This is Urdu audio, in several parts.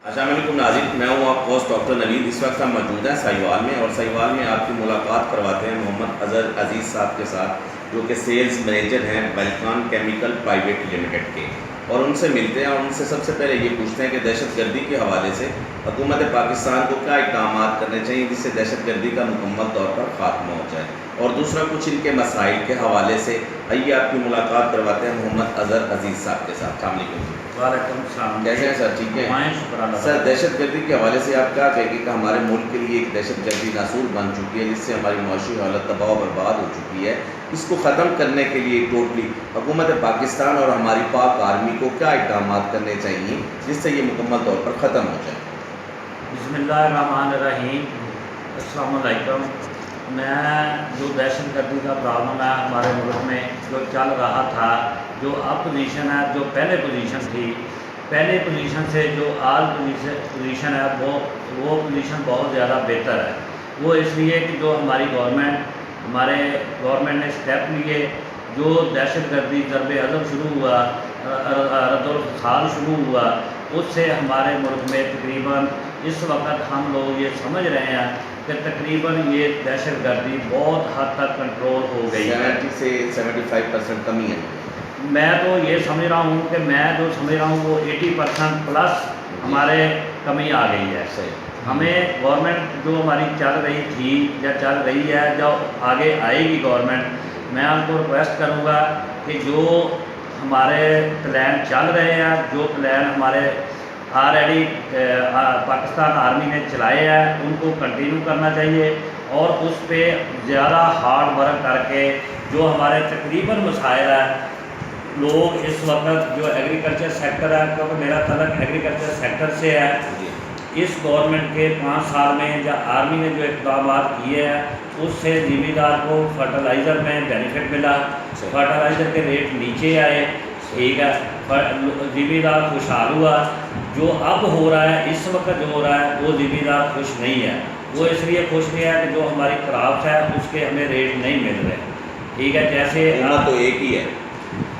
السلام علیکم ناظرین، میں ہوں آپ ہوسٹ ڈاکٹر نوید۔ اس وقت ہم موجود ہیں سہیوال میں، اور سہیوال میں آپ کی ملاقات کرواتے ہیں محمد اظہر عزیز صاحب کے ساتھ، جو کہ سیلز مینیجر ہیں ویلکان کیمیکل پرائیویٹ لمیٹڈ کے، اور ان سے ملتے ہیں اور ان سے سب سے پہلے یہ پوچھتے ہیں کہ دہشت گردی کے حوالے سے حکومت پاکستان کو کیا اقدامات کرنے چاہیے جس سے دہشت گردی کا مکمل طور پر خاتمہ ہو جائے، اور دوسرا کچھ ان کے مسائل کے حوالے سے۔ آئیے آپ کی ملاقات کرواتے ہیں محمد اظہر عزیز صاحب کے ساتھ۔ السلام علیکم۔ وعلیکم السلام۔ کیسے ہیں سر؟ ٹھیک ہے شکر اللہ سر۔ دہشت گردی کے حوالے سے آپ کیا کہیں گے کہ ہمارے ملک کے لیے ایک دہشت گردی ناسور بن چکی ہے، جس سے ہماری معاشی حالت تباہ و برباد ہو چکی ہے؟ اس کو ختم کرنے کے لیے ٹوٹلی حکومت پاکستان اور ہماری پاک آرمی کو کیا اقدامات کرنے چاہیے جس سے یہ مکمل طور پر ختم ہو جائے؟ بسم اللہ الرحمن الرحیم۔ السلام علیکم۔ میں جو دہشت گردی کا پرابلم ہے ہمارے ملک میں جو چل رہا تھا، جو اب پوزیشن ہے، جو پہلے پوزیشن تھی، پہلے پوزیشن سے جو آج پوزیشن ہے وہ پوزیشن بہت زیادہ بہتر ہے۔ وہ اس لیے کہ جو ہماری ہمارے گورنمنٹ نے اسٹیپ لیے، جو دہشت گردی ضرب عضب شروع ہوا، رد الفساد شروع ہوا، اس سے ہمارے ملک میں تقریباً اس وقت ہم لوگ یہ سمجھ رہے ہیں کہ تقریباً یہ دہشت گردی بہت حد تک کنٹرول ہو گئی ہے۔ 70 سے 75% کمی ہے۔ میں تو یہ سمجھ رہا ہوں کہ میں جو سمجھ رہا ہوں وہ 80% پلس ہمارے کمی آ گئی ہے۔ ہمیں گورنمنٹ جو ہماری چل رہی تھی یا چل رہی ہے، جو آگے آئے گی گورنمنٹ، میں ان کو ریکویسٹ کروں گا کہ جو ہمارے پلان چل رہے ہیں، جو پلان ہمارے آلریڈی پاکستان آرمی نے چلائے ہیں، ان کو کنٹینیو کرنا چاہیے، اور اس پہ زیادہ ہارڈ ورک کر کے جو ہمارے تقریباً مسائل ہیں، لوگ اس وقت جو ایگریکلچر سیکٹر ہے، کیونکہ میرا تعلق ایگریکلچر سیکٹر سے ہے، اس گورنمنٹ کے 5 سال میں یا آرمی نے جو اقدامات کیے ہیں اس سے زمیندار کو فرٹیلائزر میں بینیفٹ ملا، فرٹیلائزر کے ریٹ نیچے آئے، ٹھیک ہے، زمیندار خوشحال ہوا۔ جو اب ہو رہا ہے، اس وقت جو ہو رہا ہے، وہ زمیندار خوش نہیں ہے۔ وہ اس لیے خوش نہیں ہے کہ جو ہماری کراپس ہے اس کے ہمیں ریٹ نہیں مل رہے، ٹھیک ہے۔ جیسے حکومت تو ایک ہی ہے،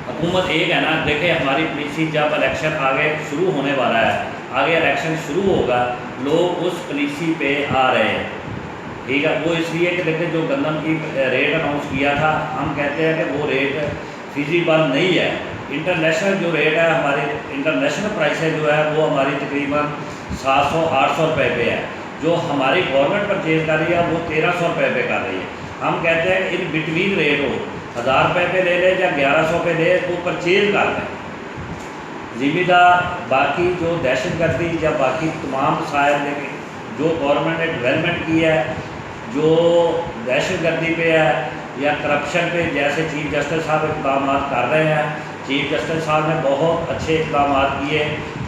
حکومت ایک ہے نا، دیکھیں ہماری پالیسی جب الیکشن آگے شروع ہونے والا ہے، آگے الیکشن شروع ہوگا، لوگ اس پالیسی پہ آ رہے ہیں، ٹھیک ہے۔ وہ اس لیے کہ دیکھیں جو گندم کی ریٹ اناؤنس کیا تھا، ہم کہتے ہیں کہ وہ ریٹ فیزیبل نہیں ہے۔ انٹرنیشنل جو ریٹ ہے، ہماری انٹرنیشنل پرائسز جو ہے وہ ہماری تقریباً 700-800 روپے پہ ہے، جو ہماری گورنمنٹ پرچیز کر رہی ہے وہ 1300 روپے پہ کر رہی ہے۔ ہم کہتے ہیں ان بٹوین ریٹ ہو، 1000 روپے پہ لے لے یا 1100 پہ لے، وہ پرچیز کر لیں۔ زمیندار باقی جو دہشت گردی یا باقی تمام مسائل جو گورنمنٹ نے ڈیولپمنٹ کی ہے، جو دہشت گردی پہ ہے یا کرپشن پہ، جیسے چیف جسٹس صاحب اقدامات کر رہے ہیں، چیف جسٹس صاحب نے بہت اچھے اقدامات کیے،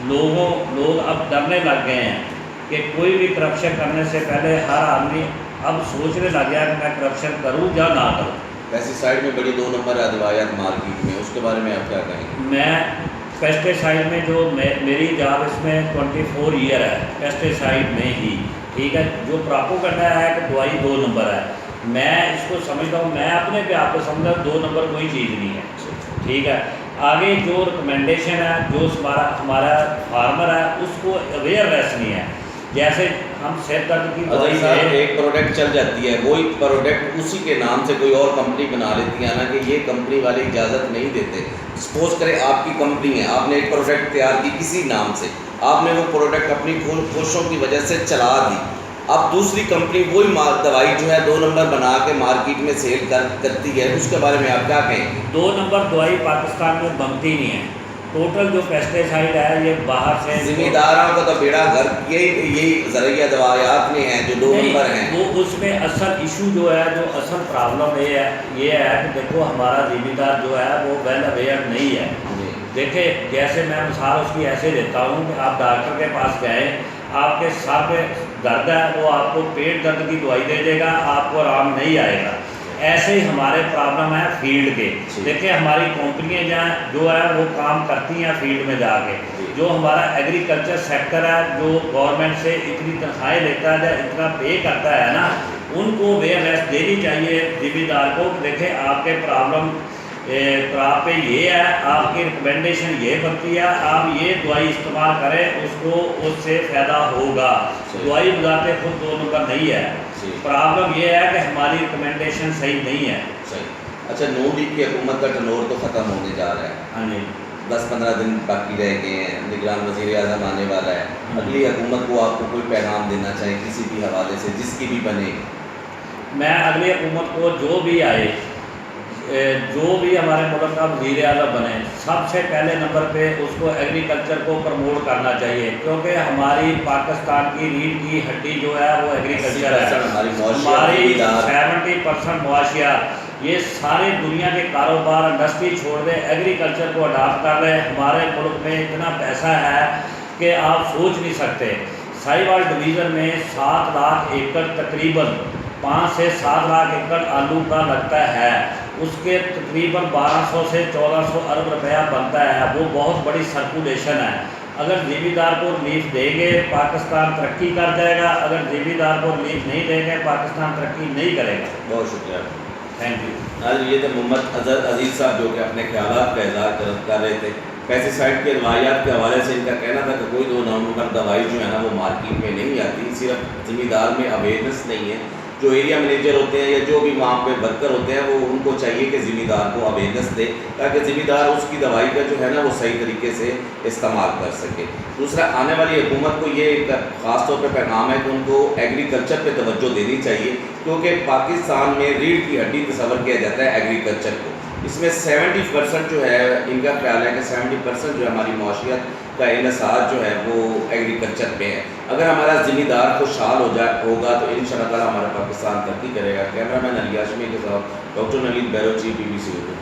لوگ اب ڈرنے لگ گئے ہیں کہ کوئی بھی کرپشن کرنے سے پہلے ہر آدمی اب سوچنے لگ گیا کہ میں کرپشن کروں یا نہ کروں۔ پیسٹی سائڈ میں بڑی 2 نمبر ادویات مارکیٹ میں، اس کے بارے میں آپ کیا کہیں گے؟ میں پیسٹی سائڈ میں جو میری جاب اس میں 24 ایئر ہے پیسٹی سائڈ میں ہی، ٹھیک ہے۔ جو پراپوگنڈا ہے کہ دوائی 2 نمبر ہے، میں اس کو سمجھتا ہوں، میں اپنے پہ آپ کو سمجھتا ہوں 2 نمبر کوئی چیز نہیں ہے، ٹھیک ہے۔ آگے جو ریکمنڈیشن ہے، جو ہمارا فارمر ہے، اس کو اویئرنیس نہیں ہے۔ جیسے ہم سر درد کی دوائی صاحب ایک پروڈکٹ چل جاتی ہے، وہی پروڈکٹ اسی کے نام سے کوئی اور کمپنی بنا لیتی ہے، حالانکہ یہ کمپنی والے اجازت نہیں دیتے۔ سپوز کریں آپ کی کمپنی ہے، آپ نے ایک پروڈکٹ تیار کی کسی نام سے، آپ نے وہ پروڈکٹ اپنی کوششوں کی وجہ سے چلا دی، اب دوسری کمپنی وہی دوائی جو ہے 2 نمبر بنا کے مارکیٹ میں سیل کرتی ہے، اس کے بارے میں آپ کیا کہیں گے؟ 2 نمبر دوائی پاکستان میں بنتی نہیں ہے، ٹوٹل جو پیسٹی سائڈ ہے یہ باہر سے، زمینداروں کا تو بیڑا گھر یہی ذریعہ دوایات میں ہیں جو 2 نمبر ہیں۔ وہ اس میں اصل ایشو جو ہے، جو اصل پرابلم یہ ہے کہ دیکھو ہمارا زمیندار جو ہے وہ ویل اویئر نہیں ہے۔ دیکھیں جیسے میں مثال اس کی ایسے دیتا ہوں کہ آپ ڈاکٹر کے پاس گئے، آپ کے سر پہ درد ہے، وہ آپ کو پیٹ درد کی دوائی دے دے گا، آپ کو آرام نہیں آئے گا۔ ایسے ہی ہمارے پرابلم ہے فیلڈ کے۔ دیکھیں ہماری کمپنیاں جو ہے وہ کام کرتی ہیں فیلڈ میں جا کے، جو ہمارا ایگریکلچر سیکٹر ہے، جو گورنمنٹ سے اتنی تنخواہیں لیتا ہے یا اتنا پے کرتا ہے نا، ان کو اویئرنیس دینی چاہیے زمیندار کو کہ دیکھیں آپ کے پرابلم تو آپ پہ یہ ہے، آپ کی ریکمنڈیشن یہ بنتی ہے، آپ یہ دوائی استعمال کریں، اس کو اس سے فائدہ ہوگا۔ دوائی بذات خود 2 نمبر نہیں ہے، پرابلم یہ ہے کہ ہماری ریکمنڈیشن صحیح نہیں ہے۔ صحیح۔ اچھا، نون لیگ کی حکومت کا ٹرنور تو ختم ہونے جا رہا ہے، ہاں جی 10-15 دن باقی رہ گئے ہیں، نگران وزیر اعظم آنے والا ہے، اگلی حکومت کو آپ کو کوئی پیغام دینا چاہیں کسی بھی حوالے سے، جس کی بھی بنے؟ میں اگلی حکومت کو جو بھی آئے، جو بھی ہمارے ملک کا وزیر اعظم بنے، سب سے پہلے نمبر پہ اس کو ایگریکلچر کو پروموٹ کرنا چاہیے، کیونکہ ہماری پاکستان کی ریڑھ کی ہڈی جو ہے وہ ایگریکلچر ہے۔ ہماری 70% معاشیات، یہ سارے دنیا کے کاروبار انڈسٹری چھوڑ دیں، ایگریکلچر کو اڈاپٹ کر رہے ہیں۔ ہمارے ملک میں اتنا پیسہ ہے کہ آپ سوچ نہیں سکتے۔ ساہیوال ڈویژن میں 7 لاکھ ایکڑ، تقریباً 5 سے 7 لاکھ ایکڑ آلو کا لگتا ہے، اس کے تقریباً 1200 سے 1400 ارب روپیہ بنتا ہے، وہ بہت بڑی سرکولیشن ہے۔ اگر زمیندار کو ریلیف دیں گے پاکستان ترقی کر جائے گا، اگر زمیندار کو ریلیف نہیں دیں گے پاکستان ترقی نہیں کرے گا۔ بہت شکریہ۔ Thank you. حاضر، یہ تھے محمد اظہر عزیز صاحب جو کہ اپنے خیالات کا اظہار کر رہے تھے۔ پیسٹیسائڈ کے روایات کے حوالے سے ان کا کہنا تھا کہ کوئی 2 نمبر دوائی جو ہے نا وہ مارکیٹ میں نہیں آتی، صرف زمیندار میں اویئرنیس نہیں ہے۔ جو ایریا مینیجر ہوتے ہیں یا جو بھی وہاں پہ ورکر ہوتے ہیں، وہ ان کو چاہیے کہ زمیندار کو اویئرنیس دے تاکہ زمیندار اس کی دوائی کا جو ہے نا وہ صحیح طریقے سے استعمال کر سکے۔ دوسرا، آنے والی حکومت کو یہ ایک خاص طور پہ پیغام ہے کہ ان کو ایگریکلچر پہ توجہ دینی چاہیے، کیونکہ پاکستان میں ریڑھ کی ہڈی تصور کیا جاتا ہے ایگریکلچر کو۔ اس میں 70% جو ہے، ان کا خیال ہے کہ 70% جو ہے ہماری معاشیت کا انحصار جو ہے وہ ایگریکلچر پہ ہے۔ اگر ہمارا زمیندار خوشحال ہوگا تو انشاءاللہ تعالیٰ ہمارا پاکستان ترقی کرے گا۔ کیمرہ مین علی ہاشمی کے ساتھ ڈاکٹر نوید بیروچی، BBC اردو۔